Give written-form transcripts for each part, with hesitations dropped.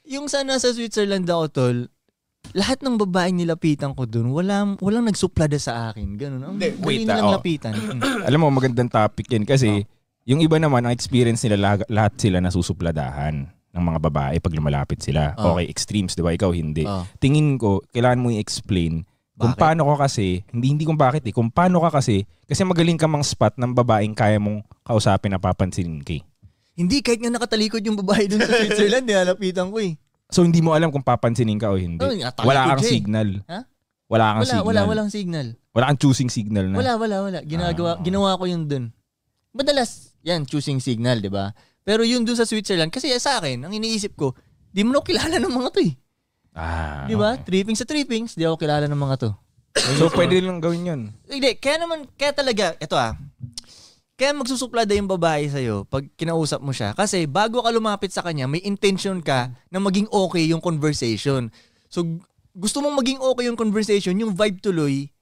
Yung sana sa Switzerland ako, tol, lahat ng babaeng nilapitan ko dun, walang nagsuplada sa akin. Ganun. Ang wait, nilang lapitan. Alam mo, magandang topic yan kasi yung iba naman, ang experience nila, lahat sila nasusupladahan ng mga babae pag lumalapit sila. Okay, extremes, di ba? Ikaw hindi. Tingin ko, kailangan mo i-explain kung paano ka kasi, hindi kung bakit kung paano ka kasi magaling ka mang spot ng babaeng kaya mong kausapin na papansinin ka. Hindi, kahit nga nakatalikod yung babae dun sa Switzerland, nilalapitan ko eh. So hindi mo alam kung papansinin ka o hindi. Wala kang signal. Ha? Wala kang signal. Walang signal. Wala kang choosing signal na. Wala. Ginawa ko yun dun. Madalas, yan, choosing signal, di ba? Pero yun dun sa Switzerland, kasi sa akin, ang iniisip ko, di mo na kilala ng mga to eh. Di ba? Okay. Trippings, di ako kilala ng mga to. So pwede lang gawin yun. Hindi, kaya talaga, kaya magsusuplada yung babae sa'yo pag kinausap mo siya. Kasi bago ka lumapit sa kanya, may intention ka na maging okay yung conversation. So, gusto mong maging okay yung conversation, yung vibe tuloy,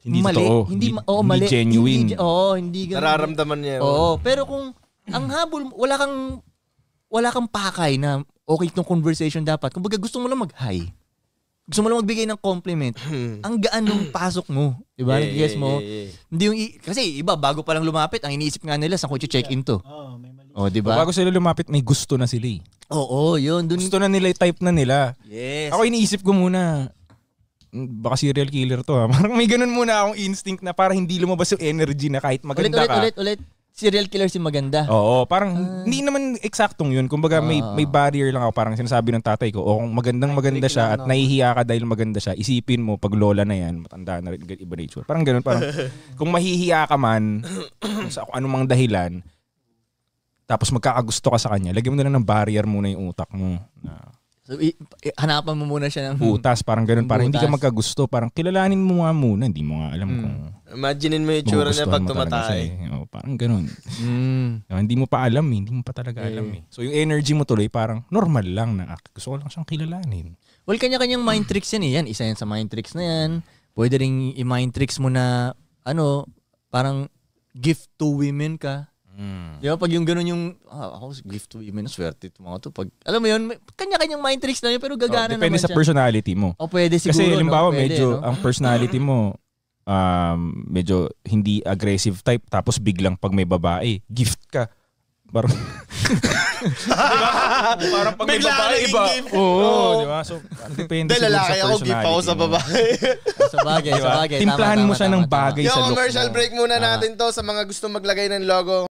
hindi mali. Totoo. Hindi mali. Genuine. Hindi ganun. Nararamdaman niya. Pero kung ang habol, wala kang pakay na okay itong conversation dapat. Kung baga gusto mo lang mag-hi. Gusto mo lang magbigay ng compliment. Ang gaan nung pasok mo. Diba? Yes mo. Hindi yung kasi iba, bago pa lang lumapit, ang iniisip nga nila, saan ko check-in to? May mali. Diba? Bago sila lumapit, may gusto na sila eh. Yun. Gusto na nila, type na nila. Yes. Ako iniisip ko muna, baka serial killer to ha. Parang may ganun muna akong instinct na para hindi lumabas yung energy na kahit maganda ka. Ulit. Serial killer si maganda. Oo, parang hindi naman eksaktong yun. Kumbaga may barrier lang ako. Parang sinasabi ng tatay ko, kung maganda siya at nahihiya ka dahil maganda siya, isipin mo, pag lola na yan, matanda na rin, iba nature. Parang ganun. Parang kung mahihiya ka man, sa anumang dahilan, tapos magkakagusto ka sa kanya, lagyan mo na lang ng barrier muna yung utak mo. So, hanapan mo muna siya ng butas, parang ganun. Parang hindi ka magkagusto. Parang kilalanin mo nga muna. Hindi mo nga alam kung imaginein mo yung tsura niya pag tumatay. Parang ganun. Hindi mo pa alam eh. Hindi mo pa talaga alam eh. So yung energy mo tuloy parang normal lang na gusto ko lang siyang kilalanin. Well, kanya-kanyang mind tricks yan eh. Yan, isa yan sa mind tricks na yan. Pwede rin i-mind tricks mo na parang gift to women ka. Di ba? Pag yung ganun yung, ako gift to women, swerte ito mga to. Pag, alam mo yun, kanya-kanyang mind tricks na yun, pero gagana naman siya. Depende sa personality mo. Pwede siguro. Kasi halimbawa, medyo, ang personality mo, medyo hindi aggressive type, tapos biglang pag may babae, gift ka. Parang, parang pag may babae, iba. Oo, di ba? So, depende siguro sa personality. lalaki ako, gift ako sa babae. Sa bagay. Timplahan mo siya ng bagay sa look mo. Yung commercial break muna natin to sa mga gusto maglagay ng logo.